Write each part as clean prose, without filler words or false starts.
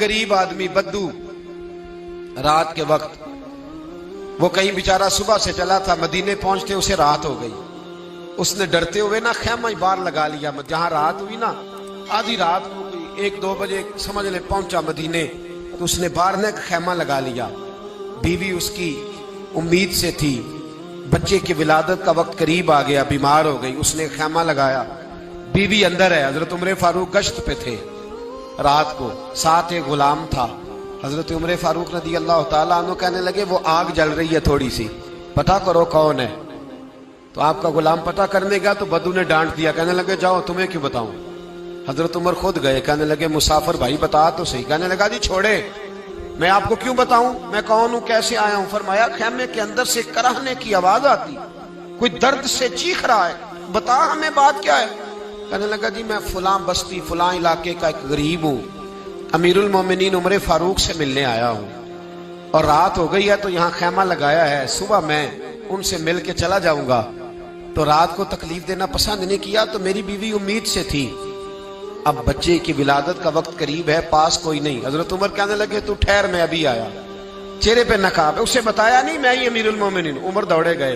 गरीब आदमी बद्दू रात के वक्त, वो कहीं बेचारा सुबह से चला था, मदीने पहुंचते उसे रात हो गई। उसने डरते हुए ना खैमा ही बाहर लगा लिया। जहां रात हुई ना, आधी रात हो गई, 1-2 बजे समझ ले पहुंचा मदीने, तो उसने बाहर ने खैमा लगा लिया। बीवी उसकी उम्मीद से थी, बच्चे की विलादत का वक्त करीब आ गया, बीमार हो गई, उसने खैमा लगाया। बीवी अंदर है, हजरत उमर फारूक गश्त पे थे रात को, साथ एक गुलाम था। हजरत उमर फारूक रज़ी अल्लाह ताला अन्हु कहने लगे वो आग जल रही है थोड़ी सी, पता करो कौन है। तो आपका गुलाम पता करने गया तो बद्दू ने डांट दिया, कहने लगे जाओ तुम्हें क्यों बताऊं। हजरत उमर खुद गए, कहने लगे मुसाफिर भाई बता तो सही। कहने लगा जी छोड़े, मैं आपको क्यों बताऊं, मैं कौन हूं, कैसे आया हूं। फरमाया खैमे के अंदर से कराहने की आवाज आती, कोई दर्द से चीख रहा है, बता हमें बात क्या है। कहने लगा जी मैं फलां बस्ती फलां इलाके का एक गरीब हूं, अमीरुल मोमिनीन उमर फारूक से मिलने आया हूं, और रात हो गई है तो यहाँ खैमा लगाया है, सुबह मैं उनसे मिल के चला जाऊंगा। तो रात को तकलीफ देना पसंद नहीं किया, तो मेरी बीवी उम्मीद से थी, अब बच्चे की विलादत का वक्त करीब है, पास कोई नहीं। हजरत उमर कहने लगे तू ठहर, मैं अभी आया। चेहरे पे नकाब है, उसे बताया नहीं मैं ही अमीरुल मोमिनीन। उमर दौड़े गए,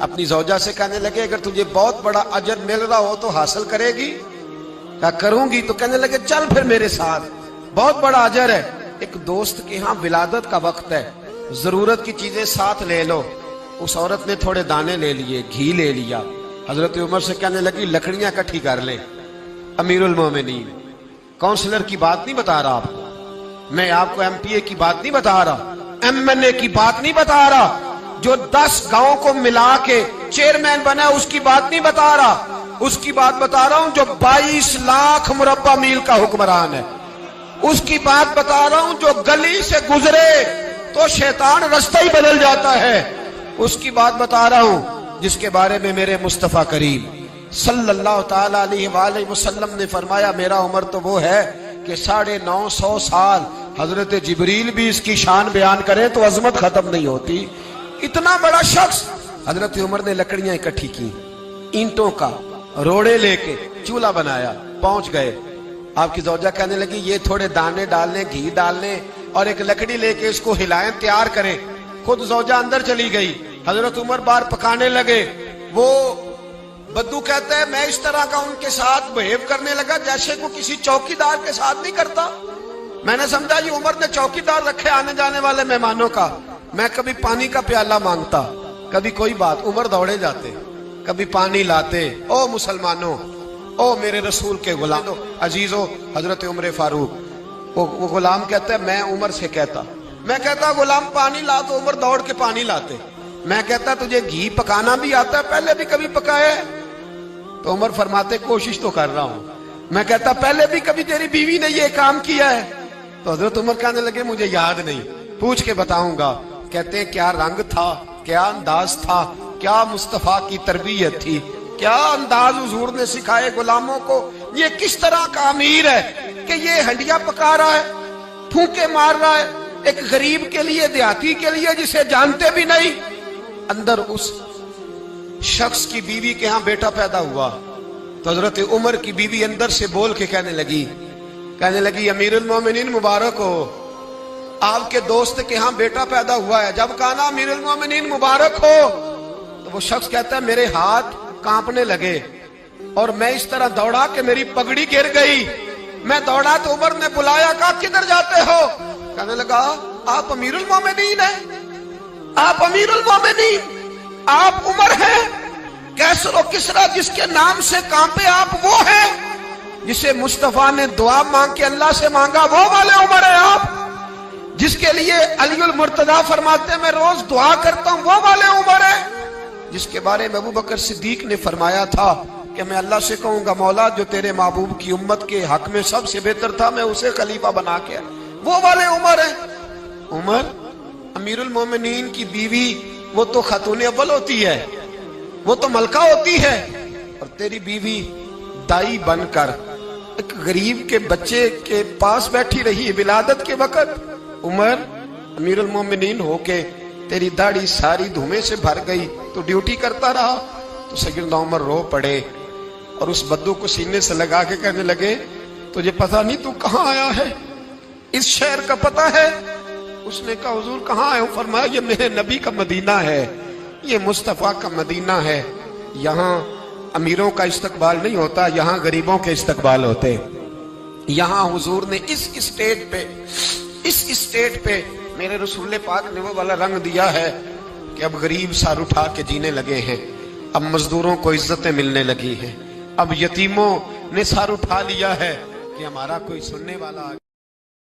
अपनी जौजा से कहने लगे अगर तुझे बहुत बड़ा अजर मिल रहा हो तो हासिल करेगी। क्या करूंगी। तो कहने लगे चल फिर मेरे साथ, बहुत बड़ा अजर है। एक दोस्त के यहाँ विलादत का वक्त है, जरूरत की चीजें साथ ले लो। उस औरत ने थोड़े दाने ले लिए, घी ले लिया। हजरत उमर से कहने लगी लकड़ियां इकट्ठी कर ले। अमीरुल मोमिनीन, काउंसलर की बात नहीं बता रहा आपको, मैं आपको एमपीए की बात नहीं बता रहा, एमएनए की बात नहीं बता रहा, जो 10 गांव को मिला के चेयरमैन बना उसकी बात नहीं बता रहा, उसकी बात बता रहा हूं जो 22 लाख मुरब्बा मील का हुक्मरान है। उसकी बात बता रहा हूं जो गली से गुजरे तो शैतान रास्ता ही बदल जाता है। उसकी बात बता रहा हूं जिसके बारे में मेरे मुस्तफा करीम सल्लल्लाहु ताला अलैहि वसल्लम ने फरमाया मेरा उम्र तो वो है कि 950 साल हजरत जिब्रील भी इसकी शान बयान करे तो अजमत खत्म नहीं होती। इतना बड़ा शख्स। हजरत उमर ने लकड़ियां इकट्ठी की, ईंटों का रोड़े लेके चूल्हा बनाया, पहुंच गए। आपकी जौजा कहने लगी ये थोड़े दाने डालने, घी डालने और एक लकड़ी लेके इसको हिलाएं, तैयार करें। खुद जौजा अंदर चली गई, हजरत उमर बाहर पकाने लगे। वो बद्दू कहता है मैं इस तरह का उनके साथ बिहेव करने लगा जैसे वो किसी चौकीदार के साथ नहीं करता। मैंने समझा ये उमर ने चौकीदार रखे आने जाने वाले मेहमानों का। मैं कभी पानी का प्याला मांगता, कभी कोई बात, उमर दौड़े जाते, कभी पानी लाते। ओ मुसलमानों, ओ मेरे रसूल के गुलाम अजीजो, हजरत उमर फारूक। वो गुलाम कहता है मैं उमर से कहता, मैं कहता गुलाम पानी ला, तो उमर दौड़ के पानी लाते। मैं कहता तुझे घी पकाना भी आता है, पहले भी कभी पकाया है? तो उमर फरमाते कोशिश तो कर रहा हूं। मैं कहता पहले भी कभी तेरी बीवी ने ये काम किया है? तो हजरत उमर कहने लगे मुझे याद नहीं, पूछ के बताऊंगा। कहते हैं क्या रंग था, क्या अंदाज था, क्या मुस्तफा की तरबियत थी, क्या अंदाज हुजूर ने सिखाए गुलामों को। ये किस तरह का अमीर है कि ये हंडिया पका रहा है, फूंके मार रहा है एक गरीब के लिए, देहाती के लिए जिसे जानते भी नहीं। अंदर उस शख्स की बीवी के यहाँ बेटा पैदा हुआ तो हजरत उमर की बीवी अंदर से बोल के कहने लगी अमीरुल मोमिनीन मुबारक हो, आपके दोस्त के यहाँ बेटा पैदा हुआ है। जब कहा ना अमीरुल मोमिनीन मुबारक हो, तो वो शख्स कहता है मेरे हाथ कांपने लगे और मैं इस तरह दौड़ा कि मेरी पगड़ी गिर गई। मैं दौड़ा तो उमर ने बुलाया, कहा किधर जाते हो? कहने लगा आप अमीरुल मोमिनीन हैं, आप अमीरुल मोमिनीन, आप उमर हैं। कैसर और किसरा जिसके नाम से कांपे आप वो हैं, जिसे मुस्तफा ने दुआ मांग के अल्लाह से मांगा वो वाले उमर है आप, जिसके लिए अलीउल मुर्तजा फरमाते मैं रोज दुआ करता हूं वो वाले उमर है, जिसके बारे में अबू बकर सिद्दीक ने फरमाया था कि मैं अल्लाह से कहूंगा मौला जो तेरे महबूब की उम्मत के हक में सबसे बेहतर था मैं उसे खलीफा बना के, वो वाले उमर है। उमर अमीरुल मोमिनीन की बीवी वो तो खातून अव्वल होती है, वो तो मलका होती है, और तेरी बीवी दाई बनकर एक गरीब के बच्चे के पास बैठी रही विलादत के वक्त। उमर अमीरुल मोमिनीन होके तेरी दाढ़ी सारी धुएं से भर गई तो ड्यूटी करता रहा। तो सैयदना उमर रो पड़े और उस बद्दू को सीने से लगा के कहने लगे तुझे पता नहीं तू कहां आया है, اس شہر کا پتہ ہے؟ اس نے کہا حضور کہاں ہے؟ فرمایا یہ میرے نبی کا مدینہ ہے، یہ مصطفیٰ کا مدینہ ہے، یہاں امیروں کا استقبال نہیں ہوتا، یہاں غریبوں کے استقبال ہوتے۔ یہاں حضور نے اس اسٹیٹ پہ میرے رسول پاک نے وہ والا رنگ دیا ہے کہ اب غریب سر اٹھا کے جینے لگے ہیں، اب مزدوروں کو عزتیں ملنے لگی ہیں، اب یتیموں نے سر اٹھا لیا ہے کہ ہمارا کوئی سننے والا